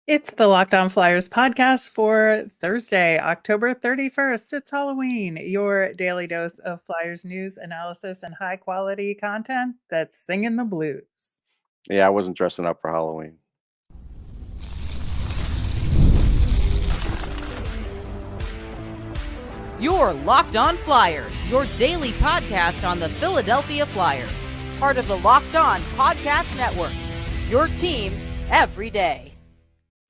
It's the Locked On Flyers podcast for Thursday, October 31st. It's Halloween, your daily dose of Flyers news, analysis, and high quality content that's singing the blues. Yeah, I wasn't dressing up for Halloween. You're Locked On Flyers, your daily podcast on the Philadelphia Flyers. Part of the Locked On Podcast Network, your team every day.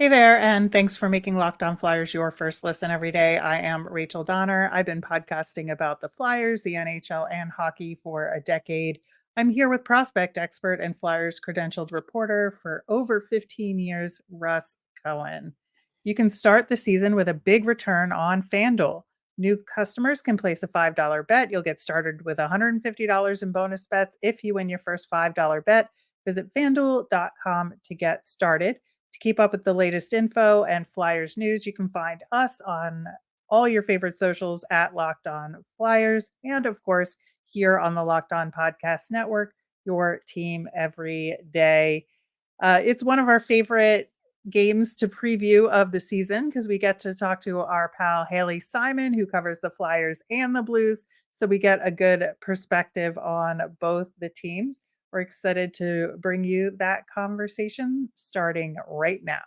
Hey there, and thanks for making Locked On Flyers your first listen every day. I am Rachel Donner. I've been podcasting about the Flyers, the NHL, and hockey for a decade. I'm here with prospect expert and Flyers credentialed reporter for over 15 years, Russ Cohen. You can start the season with a big return on FanDuel. New customers can place a $5 bet. You'll get started with $150 in bonus bets if you win your first $5 bet. Visit fanduel.com to get started. To keep up with the latest info and Flyers news, you can find us on all your favorite socials at Locked On Flyers, and of course, here on the Locked On Podcast Network, your team every day. It's one of our favorite games to preview of the season because we get to talk to our pal Haley Simon, who covers the Flyers and the Blues. So we get a good perspective on both the teams. We're excited to bring you that conversation starting right now.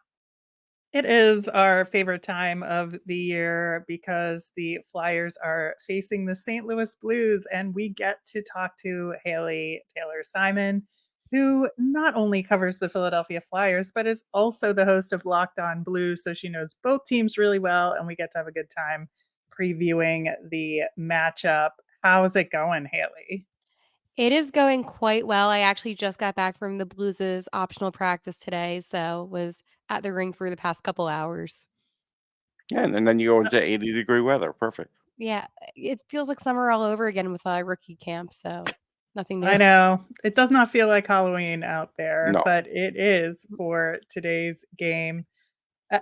It is our favorite time of the year because the Flyers are facing the St. Louis Blues, and we get to talk to Haley Taylor Simon, who not only covers the Philadelphia Flyers, but is also the host of Locked On Blues. So she knows both teams really well, and we get to have a good time previewing the matchup. How's it going, Haley? It is going quite well. I actually just got back from the Blues' optional practice today, so was at the rink for the past couple hours. Yeah, and then you go into 80-degree weather. Perfect. Yeah, it feels like summer all over again with rookie camp, so nothing new. I know. It does not feel like Halloween out there, No. but it is for today's game.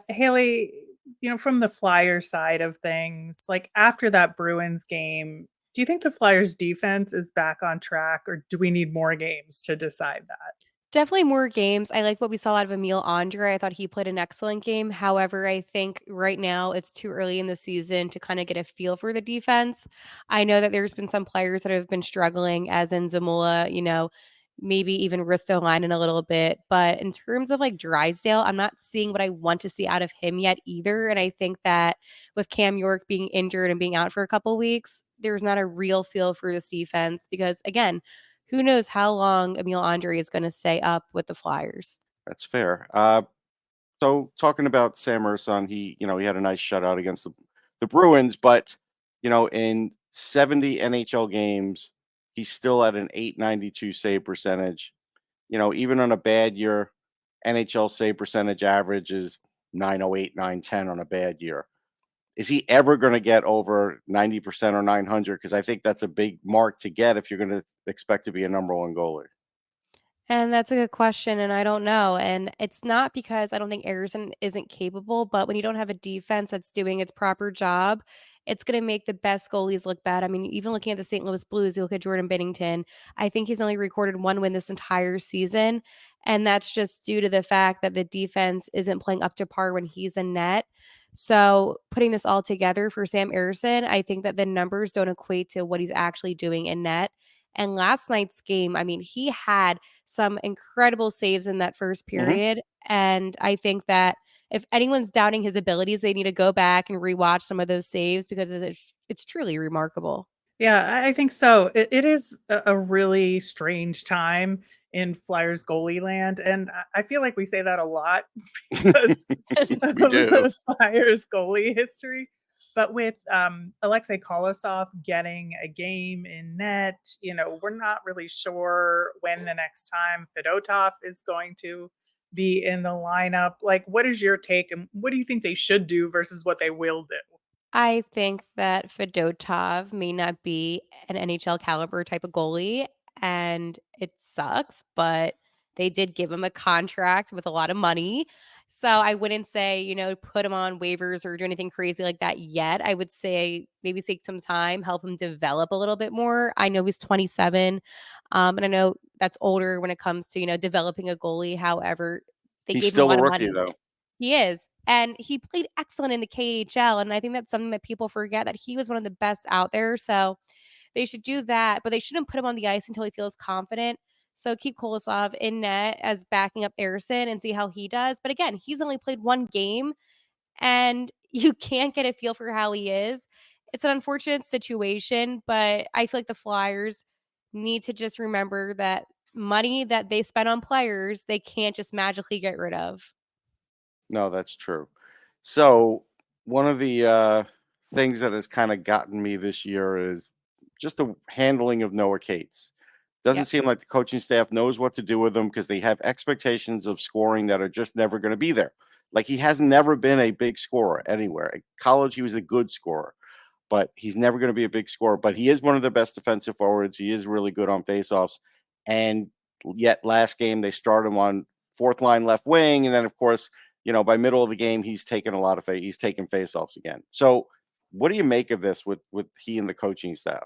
Haley, from the Flyer side of things, like after that Bruins game, do you think the Flyers defense is back on track, or do we need more games to decide that? Definitely more games. I like what we saw out of Emil Andrae. I thought he played an excellent game. However, I think right now it's too early in the season to kind of get a feel for the defense. I know that there's been some players that have been struggling, as in Zamula, maybe even Ristolainen a little bit. But in terms of like Drysdale, I'm not seeing what I want to see out of him yet either. And I think that with Cam York being injured and being out for a couple weeks, there's not a real feel for this defense because, again, who knows how long Emil Andrae is going to stay up with the Flyers. That's fair. So talking about Sam Ersson, he had a nice shutout against the Bruins, but in 70 NHL games, he's still at an .892 save percentage. Even on a bad year, NHL save percentage average is 908, 910 on a bad year. Is he ever going to get over 90% or 900? Because I think that's a big mark to get if you're going to expect to be a number one goalie. And that's a good question, and I don't know. And it's not because I don't think Ersson isn't capable, but when you don't have a defense that's doing its proper job, it's going to make the best goalies look bad. I mean, even looking at the St. Louis Blues, you look at Jordan Binnington. I think he's only recorded one win this entire season, and that's just due to the fact that the defense isn't playing up to par when he's in net. So putting this all together for Sam Ersson, I think that the numbers don't equate to what he's actually doing in net. And last night's game, I mean, he had some incredible saves in that first period. And I think that if anyone's doubting his abilities, they need to go back and rewatch some of those saves because it's truly remarkable. Yeah, I think so. It is a really strange time in Flyers goalie land, and I feel like we say that a lot because of We do. the Flyers goalie history. But with Alexei Kolosov getting a game in net, we're not really sure when the next time Fedotov is going to be in the lineup. Like, what is your take, and what do you think they should do versus what they will do? I think that Fedotov may not be an NHL caliber type of goalie, and it sucks, but they did give him a contract with a lot of money. So I wouldn't say, put him on waivers or do anything crazy like that yet. I would say maybe take some time, help him develop a little bit more. I know he's 27, and I know that's older when it comes to, developing a goalie. However, they He's gave him a still lot a of rookie, money. though. He is. And he played excellent in the KHL. And I think that's something that people forget, that he was one of the best out there. So they should do that, but they shouldn't put him on the ice until he feels confident. So keep Kolosov in net as backing up Ersson and see how he does. But again, he's only played one game and you can't get a feel for how he is. It's an unfortunate situation, but I feel like the Flyers need to just remember that money that they spend on players, they can't just magically get rid of. No, that's true. So one of the things that has kind of gotten me this year is just the handling of Noah Cates. Doesn't Yep. seem like the coaching staff knows what to do with him because they have expectations of scoring that are just never going to be there. Like he has never been a big scorer anywhere. At college, he was a good scorer, but he's never going to be a big scorer. But he is one of the best defensive forwards. He is really good on faceoffs. And yet last game they started him on fourth line left wing, and then of course, by middle of the game he's taken a lot of he's taking faceoffs again. So what do you make of this with he and the coaching staff?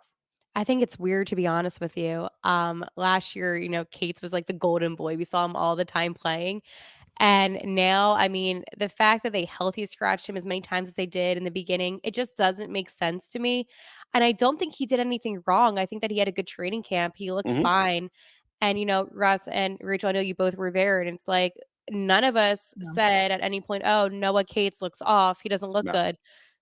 I think it's weird, to be honest with you. Last year, Cates was like the golden boy. We saw him all the time playing. And now, I mean, the fact that they healthy scratched him as many times as they did in the beginning, it just doesn't make sense to me. And I don't think he did anything wrong. I think that he had a good training camp. He looked Hmm. fine. And, Russ and Rachel, I know you both were there. And it's like, none of us Yeah. said at any point, oh, Noah Cates looks off. He doesn't look No. good.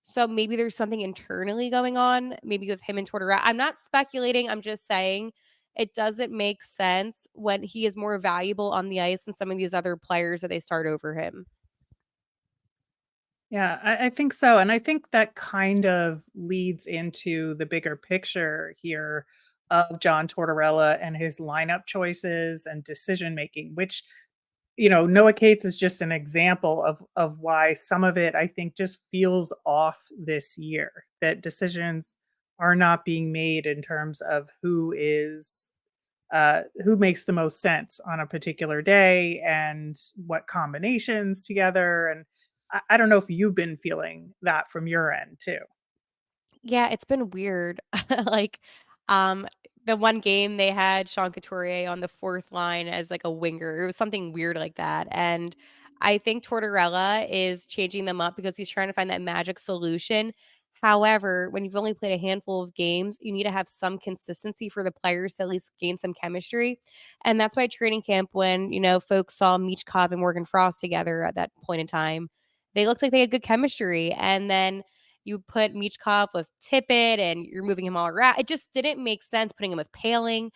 So maybe there's something internally going on, maybe with him and Tortorella. I'm not speculating. I'm just saying it doesn't make sense when he is more valuable on the ice than some of these other players that they start over him. Yeah, I think so. And I think that kind of leads into the bigger picture here of John Tortorella and his lineup choices and decision making, which, Noah Cates is just an example of why some of it I think just feels off this year. That decisions are not being made in terms of who makes the most sense on a particular day and what combinations together. And I don't know if you've been feeling that from your end too. Yeah, it's been weird. Like, um, the one game they had Sean Couturier on the fourth line as like a winger. It was something weird like that. And I think Tortorella is changing them up because he's trying to find that magic solution. However, when you've only played a handful of games, you need to have some consistency for the players to at least gain some chemistry. And that's why training camp, when, folks saw Michkov and Morgan Frost together at that point in time, they looked like they had good chemistry. And then you put Michkov with Tippett and you're moving him all around. It just didn't make sense putting him with Paling.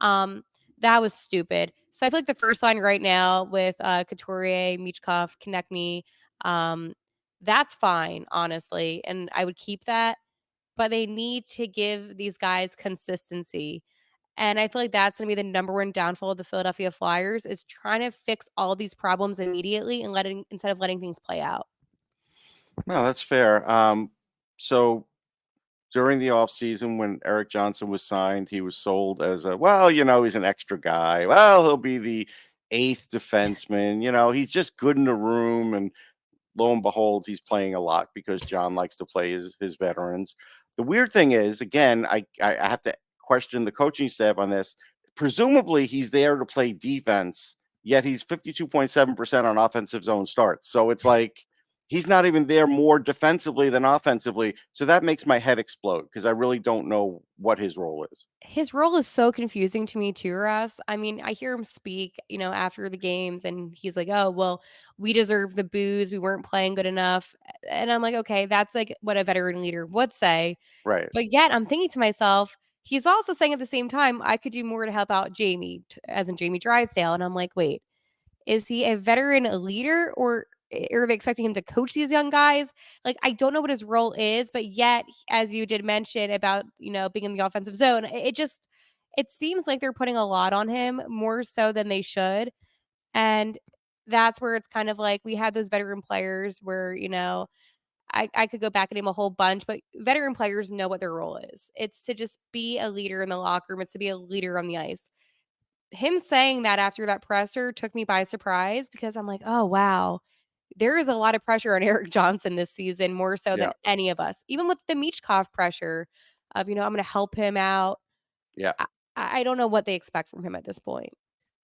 Um, that was stupid. So I feel like the first line right now with Couturier, Michkov, Konechny, um, that's fine, honestly. And I would keep that. But they need to give these guys consistency. And I feel like that's going to be the number one downfall of the Philadelphia Flyers, is trying to fix all these problems immediately and instead of letting things play out. No, that's fair. So during the offseason when Eric Johnson was signed, he was sold as he's an extra guy. Well, he'll be the eighth defenseman. He's just good in the room. And lo and behold, he's playing a lot because John likes to play his veterans. The weird thing is, again, I have to question the coaching staff on this. Presumably, he's there to play defense, yet he's 52.7% on offensive zone starts. So it's like he's not even there more defensively than offensively. So that makes my head explode because I really don't know what his role is. His role is so confusing to me too, Russ. I mean, I hear him speak, after the games, and he's like, "Oh, well, we deserve the booze. We weren't playing good enough." And I'm like, "Okay, that's like what a veteran leader would say." Right. But yet, I'm thinking to myself, he's also saying at the same time, "I could do more to help out Jamie," as in Jamie Drysdale. And I'm like, "Wait, is he a veteran leader, or are they expecting him to coach these young guys?" Like, I don't know what his role is, but yet, as you did mention about, being in the offensive zone, it seems like they're putting a lot on him, more so than they should. And that's where it's kind of like we had those veteran players where, I could go back and name a whole bunch, but veteran players know what their role is. It's to just be a leader in the locker room. It's to be a leader on the ice. Him saying that after that presser took me by surprise, because I'm like, oh, wow, there is a lot of pressure on Eric Johnson this season, more so than Yeah. any of us, even with the Michkov pressure of, I'm going to help him out. Yeah. I, I don't know what they expect from him at this point.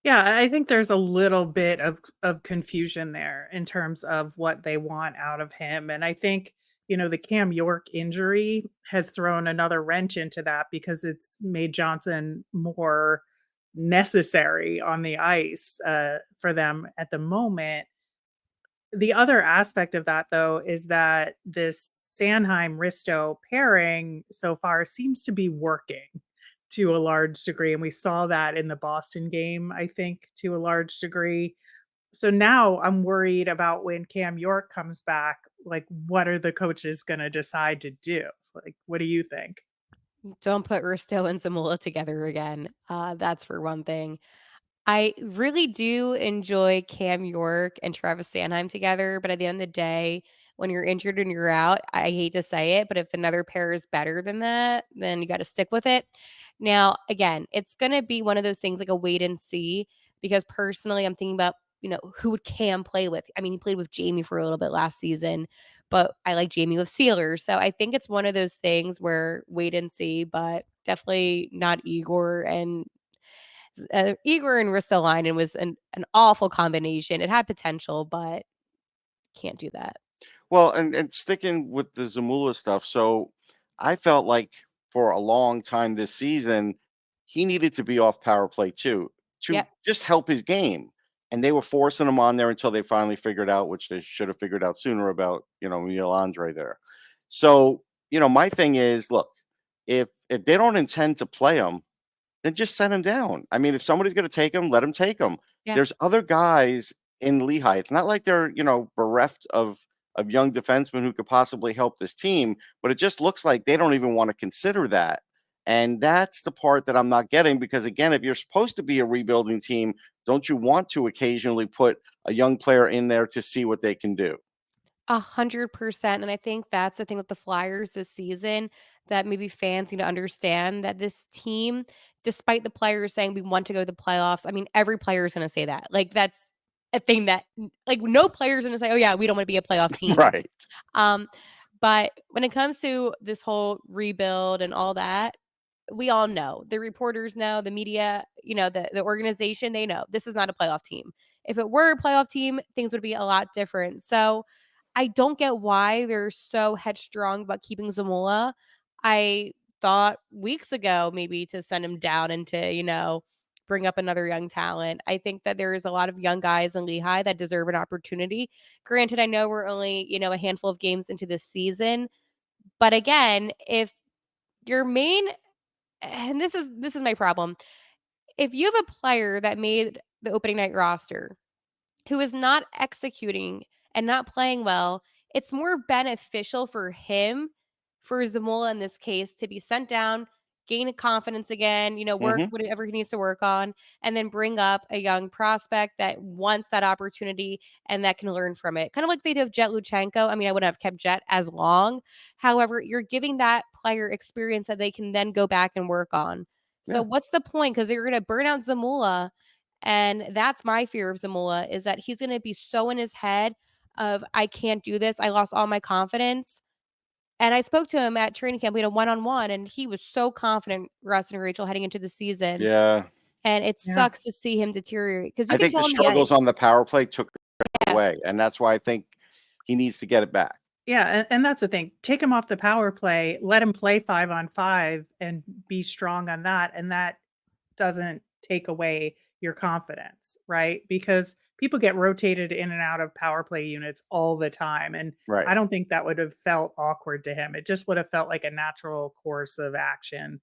Yeah, I think there's a little bit of confusion there in terms of what they want out of him, and I think, the Cam York injury has thrown another wrench into that because it's made Johnson more necessary on the ice, for them at the moment. The other aspect of that, though, is that this Sanheim-Risto pairing so far seems to be working to a large degree, and we saw that in the Boston game, I think, to a large degree. So now I'm worried about when Cam York comes back, like, what are the coaches gonna decide to do? So, like, what do you think? Don't put Risto and Zamula together again. That's for one thing. I really do enjoy Cam York and Travis Sanheim together, but at the end of the day, when you're injured and you're out, I hate to say it, but if another pair is better than that, then you got to stick with it. Now, again, it's going to be one of those things like a wait and see because personally, I'm thinking about, who would Cam play with? I mean, he played with Jamie for a little bit last season, but I like Jamie with Sealers. So I think it's one of those things where wait and see, but definitely not Igor and Igor and Ristolainen was an awful combination. It had potential, but can't do that. Well, and sticking with the Zamula stuff, so I felt like for a long time this season, he needed to be off power play too, to Yep. just help his game. And they were forcing him on there until they finally figured out, which they should have figured out sooner about, Emil Andrae there. So, my thing is, look, if they don't intend to play him, then just send him down. I mean, if somebody's going to take him, let him take him. Yeah. There's other guys in Lehigh. It's not like they're, bereft of young defensemen who could possibly help this team, but it just looks like they don't even want to consider that. And that's the part that I'm not getting because again, if you're supposed to be a rebuilding team, don't you want to occasionally put a young player in there to see what they can do? 100%. And I think that's the thing with the Flyers this season that maybe fans need to understand that this team, despite the players saying we want to go to the playoffs, I mean, every player is going to say that. Like, that's a thing that, like, no player is going to say, oh, yeah, we don't want to be a playoff team. Right. Um, but when it comes to this whole rebuild and all that, we all know. The reporters know, the media, the organization, they know this is not a playoff team. If it were a playoff team, things would be a lot different. So I don't get why they're so headstrong about keeping Zamula. I thought weeks ago maybe to send him down and to, bring up another young talent. I think that there is a lot of young guys in Lehigh that deserve an opportunity. Granted, I know we're only, a handful of games into this season, but again, if your main and this is my problem. If you have a player that made the opening night roster who is not executing and not playing well, it's more beneficial for him, for Zamola in this case, to be sent down, gain confidence again, work Hmm. whatever he needs to work on, and then bring up a young prospect that wants that opportunity and that can learn from it. Kind of like they did with Jet Luchenko. I mean, I wouldn't have kept Jet as long. However, you're giving that player experience that they can then go back and work on. So Yeah. what's the point? Because you're going to burn out Zamula, and that's my fear of Zamula is that he's going to be so in his head of I can't do this. I lost all my confidence. And I spoke to him at training camp. We had a one-on-one and he was so confident, Russ and Rachel, heading into the season. Yeah. And it Yeah. sucks to see him deteriorate because you I can think the tell him the ice. struggles on the power play took it Yeah. away. And that's why I think he needs to get it back. Yeah, and that's the thing. Take him off the power play, let him play 5 on 5 and be strong on that, and that doesn't take away your confidence, right? Because people get rotated in and out of power play units all the time, and Right. I don't think that would have felt awkward to him. It just would have felt like a natural course of action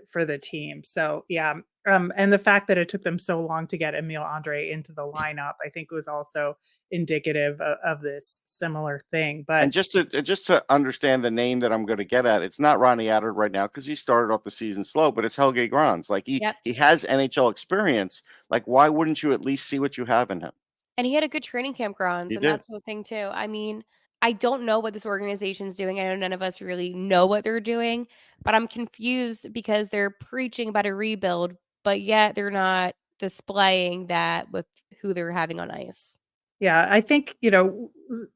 for the team. So yeah, and the fact that it took them so long to get Emil Andrae into the lineup, I think was also indicative of this similar thing. And But just to understand the name that I'm going to get at, it's not Ronnie Attard right now because he started off the season slow, but it's Helge Grans. Like he Yep. he has NHL experience. Like why wouldn't you at least see what you have in him? And he had a good training camp grounds, He and did. that's the thing too. I mean, I don't know what this organization's doing. I know none of us really know what they're doing, but I'm confused because they're preaching about a rebuild, but yet they're not displaying that with who they're having on ice. yeah, I think,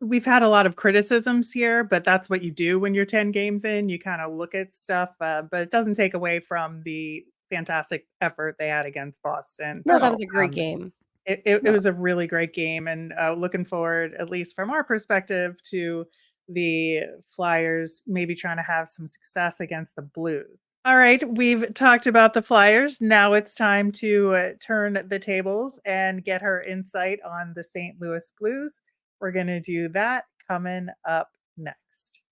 we've had a lot of criticisms here, but that's what you do when you're 10 games in. You kind of look at stuff, but it doesn't take away from the fantastic effort they had against Boston. Oh, that was No, a great Um, game. it no. was a really great game, and looking forward, at least from our perspective, to the Flyers maybe trying to have some success against the Blues. All right, we've talked about the Flyers. Now it's time to turn the tables and get her insight on the St. Louis Blues. We're going to do that coming up next.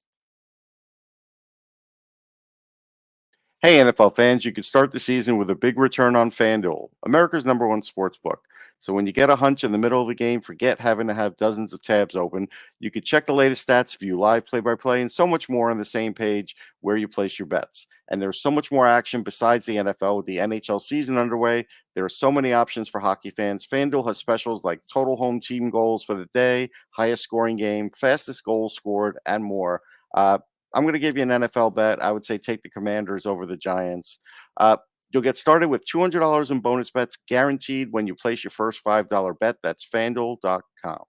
Hey, NFL fans, you can start the season with a big return on FanDuel, America's #1 sports book. So when you get a hunch in the middle of the game, forget having to have dozens of tabs open. You can check the latest stats, view live play-by-play, and so much more on the same page where you place your bets. And there's so much more action besides the NFL with the NHL season underway. There are so many options for hockey fans. FanDuel has specials like total home team goals for the day, highest scoring game, fastest goal scored, and more. I'm going to give you an NFL bet. I would say take the Commanders over the Giants. You'll get started with $200 in bonus bets guaranteed when you place your first $5 bet. That's fanduel.com.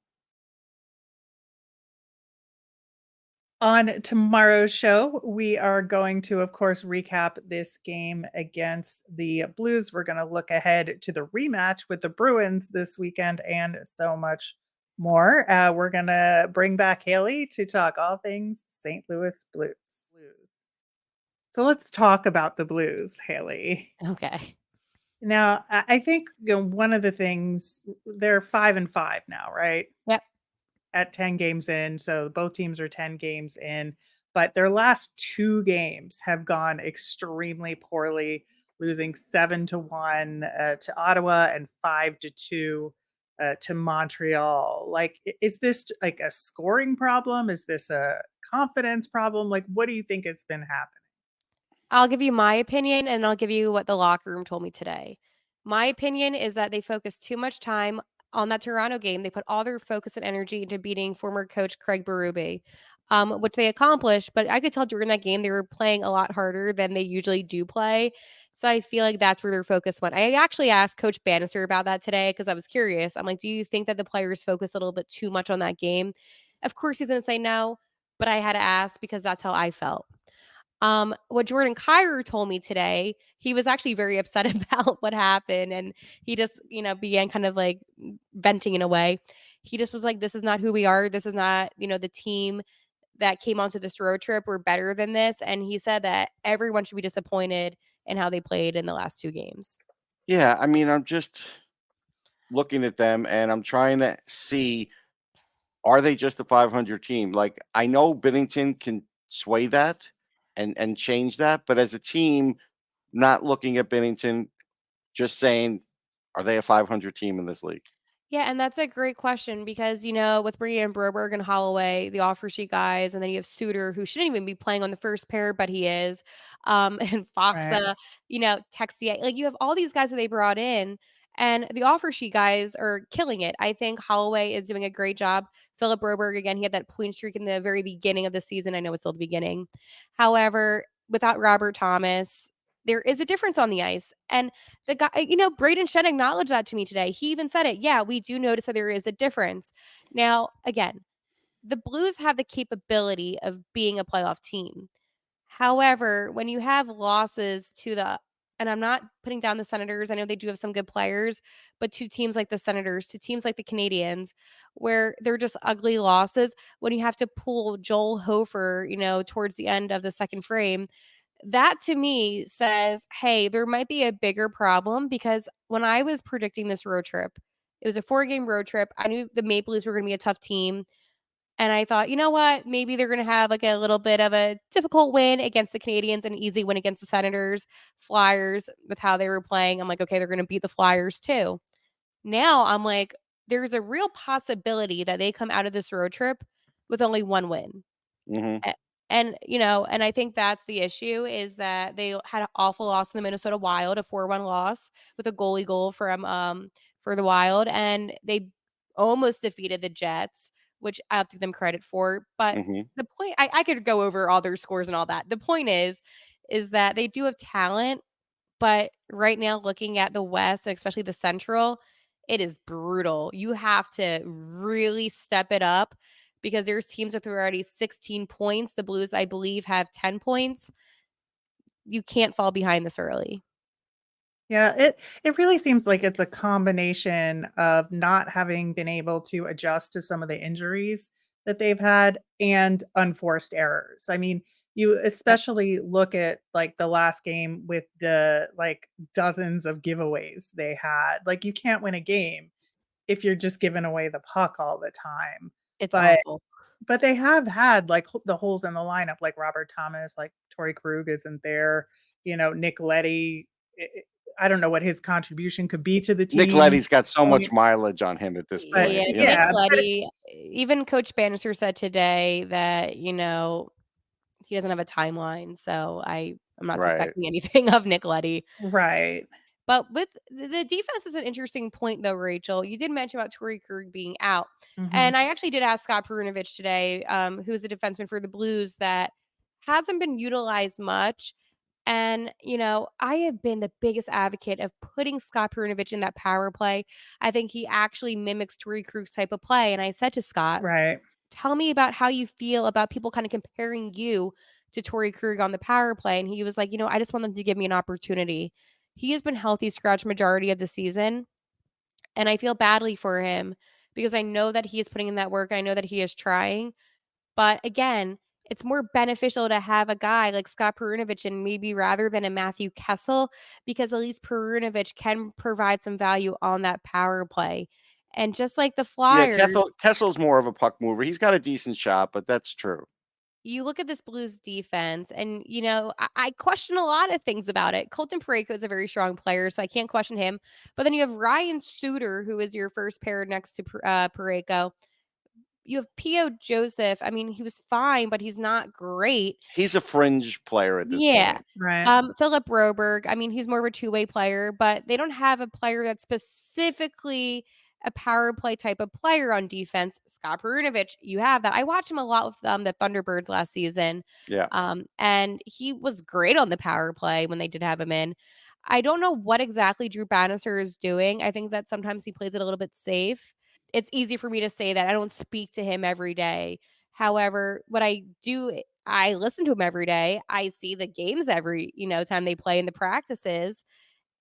On tomorrow's show, we are going to, of course, recap this game against the Blues. We're going to look ahead to the rematch with the Bruins this weekend and so much more. We're going to bring back Haley to talk all things St. Louis Blues. So let's talk about the Blues, Haley. Okay. Now, I think one of the things, they're 5-5 now, right? Yep. At 10 games in. So both teams are 10 games in, but their last 2 games have gone extremely poorly, losing 7-1 to Ottawa and 5-2 to Montreal. Like, is this like a scoring problem? Is this a confidence problem? Like, what do you think has been happening? I'll give you my opinion and I'll give you what the locker room told me today. My opinion is that they focused too much time on that Toronto game. They put all their focus and energy into beating former coach Craig Berube, which they accomplished. But I could tell during that game they were playing a lot harder than they usually do play. So I feel like that's where their focus went. I actually asked Coach Bannister about that today because I was curious. I'm like, do you think that the players focused a little bit too much on that game? Of course, he's going to say no, but I had to ask because that's how I felt. What Jordan Kyrou told me today, he was actually very upset about what happened, and he just, began kind of like venting in a way. He just was like, "This is not who we are. This is not, the team that came onto this road trip. We're better than this." And he said that everyone should be disappointed in how they played in the last 2 games. Yeah, I mean, I'm just looking at them and I'm trying to see, are they just a 500 team? Like, I know Bennington can sway that and change that, but as a team, not looking at Bennington, just saying, are they a 500 team in this league? Yeah, and that's a great question because, with Brian Broberg and Holloway, the offer sheet guys, and then you have Suter, who shouldn't even be playing on the first pair, but he is. And Right. Foxa, Texia. Like, you have all these guys that they brought in, and the offer sheet guys are killing it. I think Holloway is doing a great job. Philip Broberg, again, he had that point streak in the very beginning of the season. I know it's still the beginning. However, without Robert Thomas, there is a difference on the ice. And the guy, Braden Shen acknowledged that to me today. He even said it. Yeah, we do notice that there is a difference. Now, again, the Blues have the capability of being a playoff team. However, when you have losses and I'm not putting down the Senators, I know they do have some good players, but to teams like the Senators, to teams like the Canadians, where they're just ugly losses, when you have to pull Joel Hofer, towards the end of the second frame, that to me says, hey, there might be a bigger problem because when I was predicting this road trip, it was a 4-game road trip. I knew the Maple Leafs were going to be a tough team. And I thought, you know what? Maybe they're going to have like a little bit of a difficult win against the Canadians and an easy win against the Senators, Flyers with how they were playing. I'm like, okay, they're going to beat the Flyers too. Now I'm like, there's a real possibility that they come out of this road trip with only 1 win. Hmm. A and I think that's the issue is that they had an awful loss in the Minnesota Wild, a 4-1 loss with a goalie goal for the Wild, and they almost defeated the Jets, which I have to give them credit for. But Hmm. the point I could go over all their scores and all that. The point is that they do have talent, but right now, looking at the West, and especially the Central, it is brutal. You have to really step it up because there's teams with already 16 points. The Blues, I believe, have 10 points. You can't fall behind this early. Yeah, it really seems like it's a combination of not having been able to adjust to some of the injuries that they've had and unforced errors. I mean, you Yep. especially look at like the last game with the like dozens of giveaways they had. Like you can't win a game if you're just giving away the puck all the time. It's But awful. they have had like the holes in the lineup, like Robert Thomas, like Torrey Krug isn't there. Nick Leddy. I don't know what his contribution could be to the Nick team. Leddy's got so much mileage on him at this But point, Yeah, you Nick know? yeah, but Leddy, even Coach Bannister said today that, he doesn't have a timeline, so I'm not Right. suspecting anything of Nick Leddy. right. But with the defense is an interesting point, though, Rachel. You did mention about Torrey Krug being out. Mhm. And I actually did ask Scott Perunovich today, who is a defenseman for the Blues that hasn't been utilized much. And, I have been the biggest advocate of putting Scott Perunovich in that power play. I think he actually mimics Torrey Krug's type of play. And I said to Scott, Right. tell me about how you feel about people kind of comparing you to Torrey Krug on the power play. And he was like, I just want them to give me an opportunity. He has been healthy scratch majority of the season. And I feel badly for him because I know that he is putting in that work. I know that he is trying. But again, it's more beneficial to have a guy like Scott Perunovich and maybe rather than a Matthew Kessel, because at least Perunovich can provide some value on that power play. And just like the Yeah, Flyers, Kessel's more of a puck mover. He's got a decent shot, but that's true. you look at this Blues defense, and I question a lot of things about it. Colton Parayko is a very strong player, so I can't question him. But then you have Ryan Suter, who is your first pair next to Parayko. You have P.O. Joseph. I mean, he was fine, but he's not great. He's a fringe player at this Yeah. point. Right. Philip Broberg, I mean, he's more of a two-way player, but they don't have a player that's specifically a power play type of player on defense. Scott Perunovich, you have that. I watched him a lot with the Thunderbirds last season. Yeah. And he was great on the power play when they did have him in. I don't know what exactly Drew Bannister is doing. I think that sometimes he plays it a little bit safe. It's easy for me to say that. I don't speak to him every day. However, what I do, I listen to him every day. I see the games every, time they play in the practices,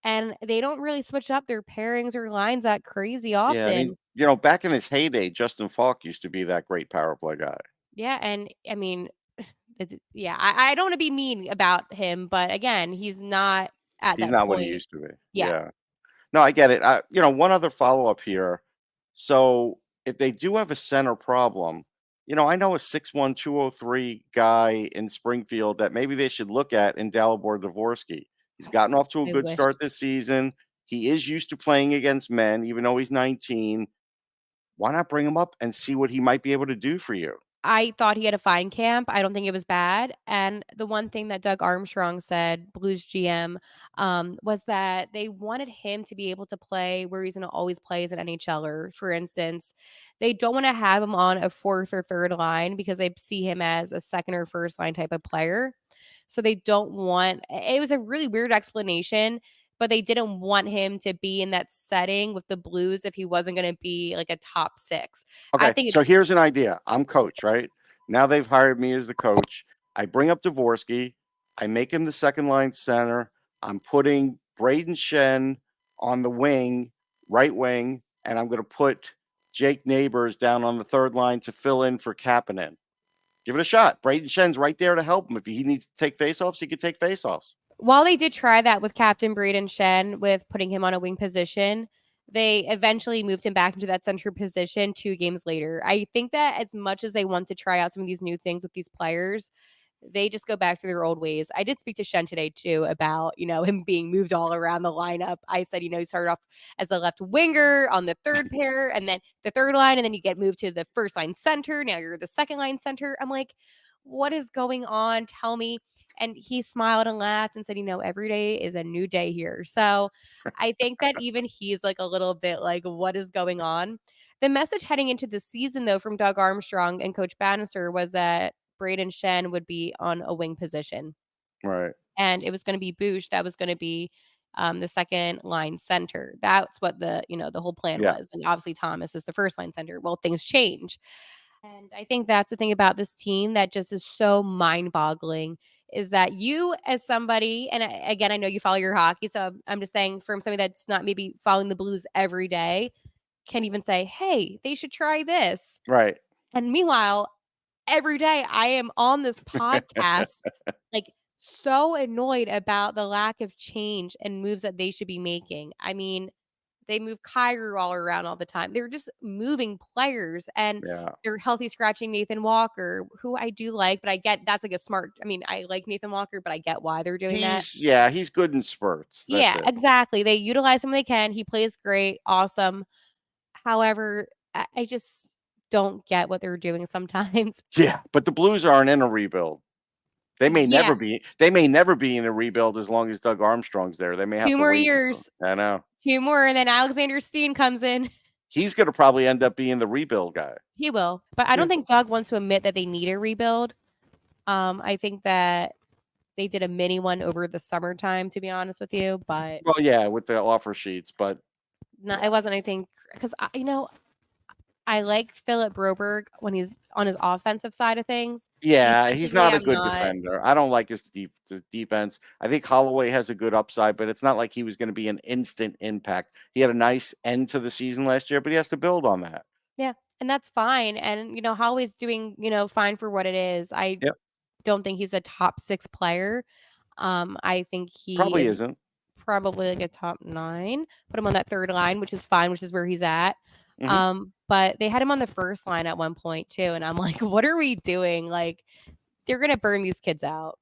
and they don't really switch up their pairings or lines that crazy Yeah, I often. mean, back in his heyday, Justin Falk used to be that great power play guy. Yeah, and I mean, yeah, I don't want to be mean about him, but again, he's not at He's that not what he point. used to be. Yeah, Yeah. No, I get it. One other follow-up here. So, if they do have a center problem, I know a 6'1", 203 guy in Springfield that maybe they should look at in Dalibor Dvorsky. He's gotten off to a I good wish. start this season. He is used to playing against men, even though he's 19. Why not bring him up and see what he might be able to do for you? I thought he had a fine camp. I don't think it was bad. And the one thing that Doug Armstrong said, Blues GM, was that they wanted him to be able to play where he's going to always play as an NHLer. For instance, they don't want to have him on a fourth or third line because they see him as a second or first line type of player. So they don't want, it was a really weird explanation, but they didn't want him to be in that setting with the Blues if he wasn't going to be like a top six. I Okay, think so it's here's an idea. I'm coach, right? Now they've hired me as the coach. I bring up Dvorsky. I make him the second line center. I'm putting Braden Shen on the wing, right wing, and I'm going to put Jake Neighbors down on the third line to fill in for Kapanen. Give it a shot. Braden Shen's right there to help him. If he needs to take faceoffs, he can take faceoffs. while they did try that with Captain Braden Shen with putting him on a wing position, they eventually moved him back into that center position 2 games later. I think that as much as they want to try out some of these new things with these players, they just go back to their old ways. I did speak to Shen today too about, him being moved all around the lineup. I said, he started off as a left winger on the third pair and then the third line, and then you get moved to the first line center. Now you're the second line center. I'm like, what is going on? Tell me. And he smiled and laughed and said, every day is a new day here. So I think that even he's like a little bit like, what is going on? The message heading into the season, though, from Doug Armstrong and Coach Bannister was that Braden Shen would be on a wing position. Right. And it was going to be Boosh that was going to be the second line center. That's what the whole plan Yeah. was. And obviously Thomas is the first line center. Well, things change. And I think that's the thing about this team that just is so mind boggling is that you, as somebody, and again, I know you follow your hockey, so I'm just saying, from somebody that's not maybe following the Blues every day, can even say, hey, they should try this. Right. And meanwhile, every day I am on this podcast, like, so annoyed about the lack of change and moves that they should be making. I mean, they move Kyrie all around all the time. They're just moving players, and Yeah. they're healthy scratching Nathan Walker, who I do like, but I get that's like a smart. I mean, I like Nathan Walker, but I get why they're doing that. He's good in spurts. That's Yeah, it. exactly. They utilize him when they can. He plays great, awesome. However, I just don't get what they're doing sometimes. Yeah, but the Blues aren't in a rebuild. They may Yeah. never be. They may never be in a rebuild as long as Doug Armstrong's there. They may have 2 to more wait. years. I know. 2 more, and then Alexander Steen comes in. He's going to probably end up being the rebuild guy. He will, but I don't Yeah. think Doug wants to admit that they need a rebuild. I think that they did a mini one over the summertime, to be honest with you, but Well, yeah, with the offer sheets, but it wasn't anything because I like Philip Broberg when he's on his offensive side of things. yeah, he's Defensively, not a I'm good not. defender. I don't like his defense. I think Holloway has a good upside, but it's not like he was going to be an instant impact. He had a nice end to the season last year, but he has to build on that. Yeah, and that's fine. And Holloway's doing fine for what it is. I Yep. don't think he's a top 6 player. I think he Probably is isn't. probably like a top 9. Put him on that third line, which is fine, which is where he's at. Mhm. But they had him on the first line at one point too, and I'm like, what are we doing? Like, they're gonna burn these kids out.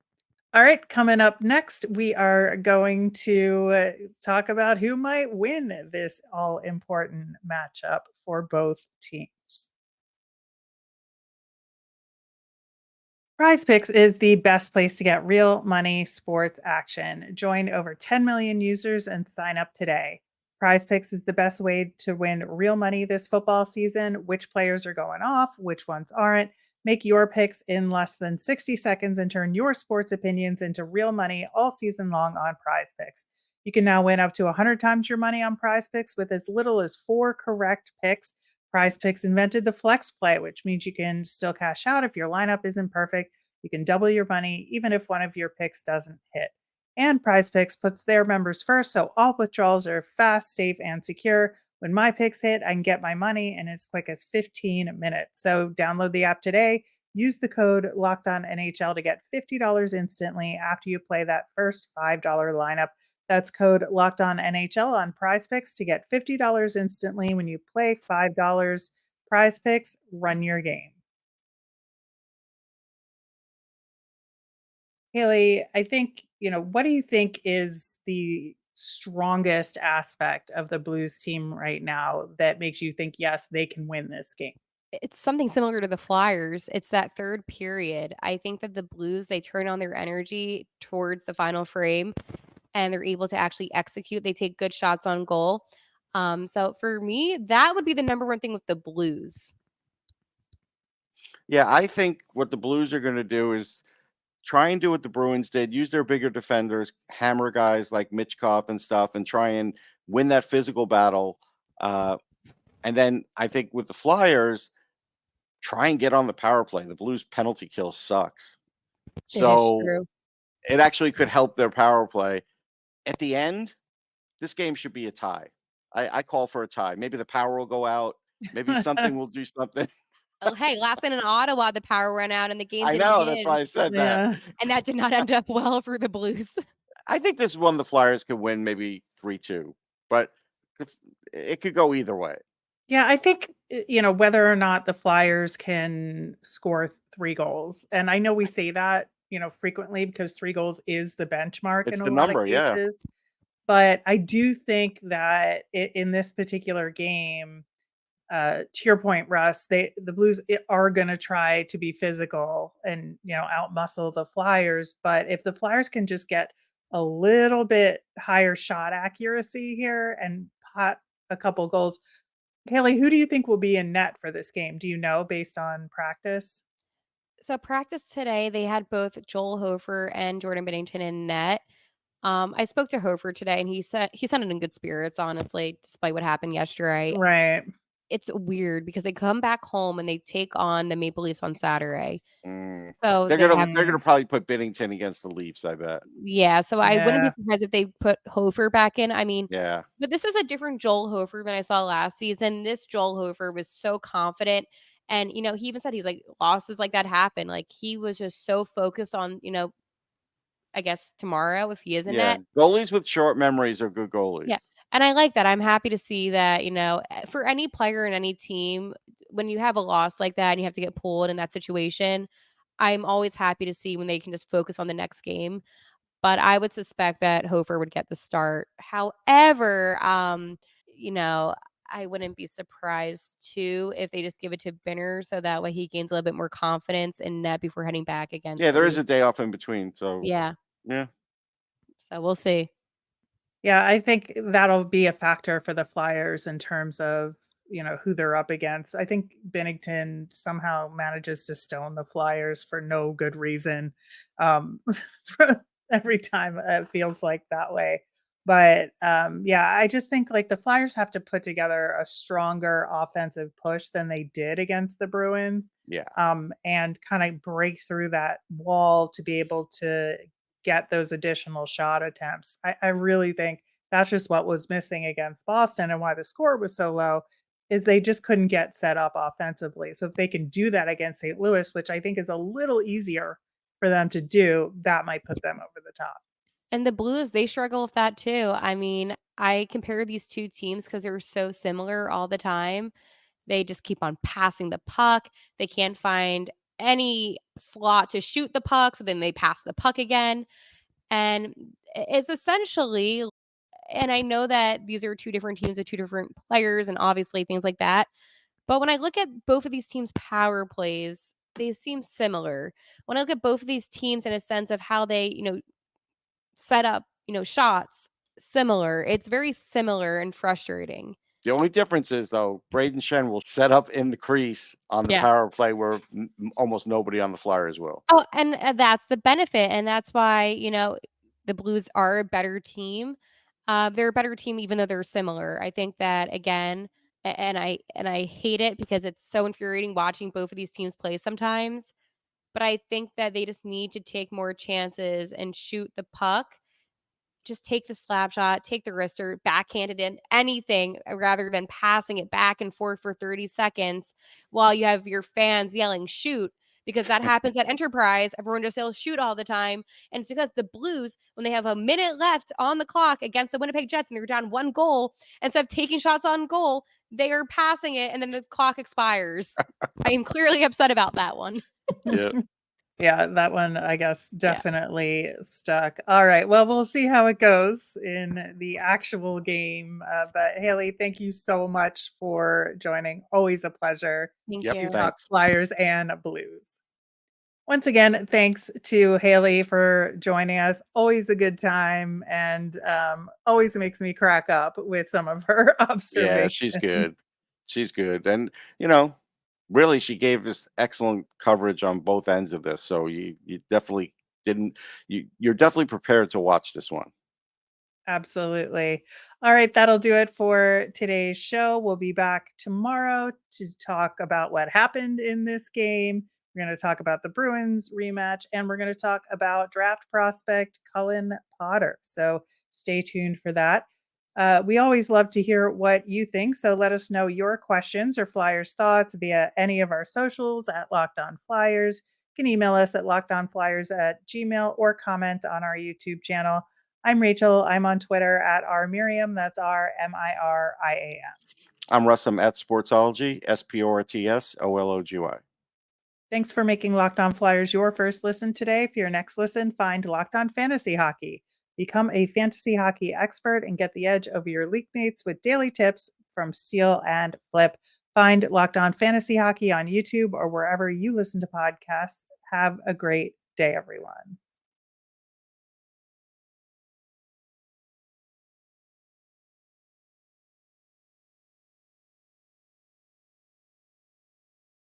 All right, coming up next, we are going to talk about who might win this all important matchup for both teams. Prize Picks is the best place to get real money sports action. Join over 10 million users and sign up today. Prize Picks is the best way to win real money this football season. Which players are going off, which ones aren't. Make your picks in less than 60 seconds and turn your sports opinions into real money all season long on Prize Picks. You can now win up to 100 times your money on Prize Picks with as little as 4 correct picks. Prize Picks invented the flex play, which means you can still cash out if your lineup isn't perfect. You can double your money even if one of your picks doesn't hit. And Prize Picks puts their members first, so all withdrawals are fast, safe, and secure. When my picks hit, I can get my money in as quick as 15 minutes. So download the app today. Use the code LOCKEDONNHL to get $50 instantly after you play that first $5 lineup. That's code LOCKEDONNHL on Prize Picks to get $50 instantly when you play $5. Prize Picks, run your game. Haley, I think, what do you think is the strongest aspect of the Blues team right now that makes you think, yes, they can win this game? It's something similar to the Flyers. It's that third period. I think that the Blues, they turn on their energy towards the final frame, and they're able to actually execute. They take good shots on goal. So for me, that would be the number one thing with the Blues. Yeah, I think what the Blues are going to do is try and do what the Bruins did, use their bigger defenders, hammer guys like Michkov and stuff, and try and win that physical battle. And then I think with the Flyers, try and get on the power play. The Blues penalty kill sucks. It is So true. it actually could help their power play. At the end, this game should be a tie. I call for a tie. Maybe the power will go out. Maybe something will do something. Oh, hey, last night in Ottawa, the power went out and the game I didn't know. That's begin, why I said Yeah. that. and that did not end up well for the Blues. I think this one the Flyers could win maybe 3-2, but it could go either way. Yeah, I think, whether or not the Flyers can score 3 goals. And I know we say that, frequently because 3 goals is the benchmark It's in a the lot of number, yeah. cases. But I do think that in this particular game, to your point, Russ, the Blues are going to try to be physical and outmuscle the Flyers. But if the Flyers can just get a little bit higher shot accuracy here and pot a couple goals, Haley, who do you think will be in net for this game? Do you know based on practice? So practice today, they had both Joel Hofer and Jordan Binnington in net. I spoke to Hofer today, and he said he sounded in good spirits, honestly, despite what happened yesterday. Right. it's weird because they come back home and they take on the Maple Leafs on Saturday. Mm. So They're they gonna have they're gonna probably put Binnington against the Leafs, I bet. yeah, so I wouldn't be Yeah. surprised if they put Hofer back in. I mean, Yeah. but this is a different Joel Hofer than I saw last season. This Joel Hofer was so confident. And, he even said he's like, losses like that happen. Like, he was just so focused on, I guess tomorrow if he is in Yeah. net. Goalies with short memories are good Yeah. goalies. And I like that. I'm happy to see that, for any player in any team, when you have a loss like that and you have to get pulled in that situation, I'm always happy to see when they can just focus on the next game. But I would suspect that Hofer would get the start. However, you know, I wouldn't be surprised too if they just give it to Binner so that way he gains a little bit more confidence in net before heading back against Yeah, the there is Leafs. a day off in between, so Yeah. yeah. So we'll see. Yeah, I think that'll be a factor for the Flyers in terms of, who they're up against. I think Binnington somehow manages to stone the Flyers for no good reason. Um, every time it feels like that way. But yeah, I just think like the Flyers have to put together a stronger offensive push than they did against the Bruins, Yeah. and kind of break through that wall to be able to get those additional shot attempts. I really think that's just what was missing against Boston and why the score was so low is they just couldn't get set up offensively. So if they can do that against St. Louis, which I think is a little easier for them to do, that might put them over the top. And the Blues, they struggle with that too. I mean, I compare these two teams because they're so similar all the time. They just keep on passing the puck. They can't find any slot to shoot the puck, so then they pass the puck again. And it's essentially, and I know that these are two different teams with two different players and obviously things like that. But when I look at both of these teams' power plays, they seem similar. When I look at both of these teams in a sense of how they, set up, shots, similar. It's very similar and frustrating. The only difference is though, Braden Shen will set up in the crease on the Yeah. power play where almost nobody on the Flyers will. Oh, and that's the benefit, and that's why the Blues are a better team. They're a better team, even though they're similar. I think that again, and I hate it because it's so infuriating watching both of these teams play sometimes. But I think that they just need to take more chances and shoot the puck. Just take the slap shot, take the wrister, backhand it in, anything rather than passing it back and forth for 30 seconds while you have your fans yelling, shoot, because that happens at Enterprise. Everyone just yells, shoot all the time. And it's because the Blues, when they have a minute left on the clock against the Winnipeg Jets and they're down 1 goal, instead of taking shots on goal, they are passing it and then the clock expires. I am clearly upset about that one. Yeah. Yeah, that one, I guess, Yeah. definitely stuck. All right. Well, we'll see how it goes in the actual game. But Haley, thank you so much for joining. Always a pleasure Thank Yep, to you. talk thanks. Flyers and Blues. Once again, thanks to Haley for joining us. Always a good time and always makes me crack up with some of her observations. Yeah, she's good. She's good. And really she gave us excellent coverage on both ends of this. So you definitely didn't you're definitely prepared to watch this one. Absolutely. All right, that'll do it for today's show. We'll be back tomorrow to talk about what happened in this game. We're going to talk about the Bruins rematch and we're going to talk about draft prospect Cullen Potter. So stay tuned for that. We always love to hear what you think. So let us know your questions or Flyers thoughts via any of our socials at Locked On Flyers. You can email us at lockedonflyers@gmail or comment on our YouTube channel. I'm Rachel. I'm on Twitter at rmiriam. That's RMIRIAM. I'm Russ. I'm at Sportsology, SPORTSOLOGY. Thanks for making Locked On Flyers your first listen today. For your next listen, find Locked On Fantasy Hockey. Become a fantasy hockey expert and get the edge over your league mates with daily tips from Steal and Flip. Find Locked On Fantasy Hockey on YouTube or wherever you listen to podcasts. Have a great day, everyone.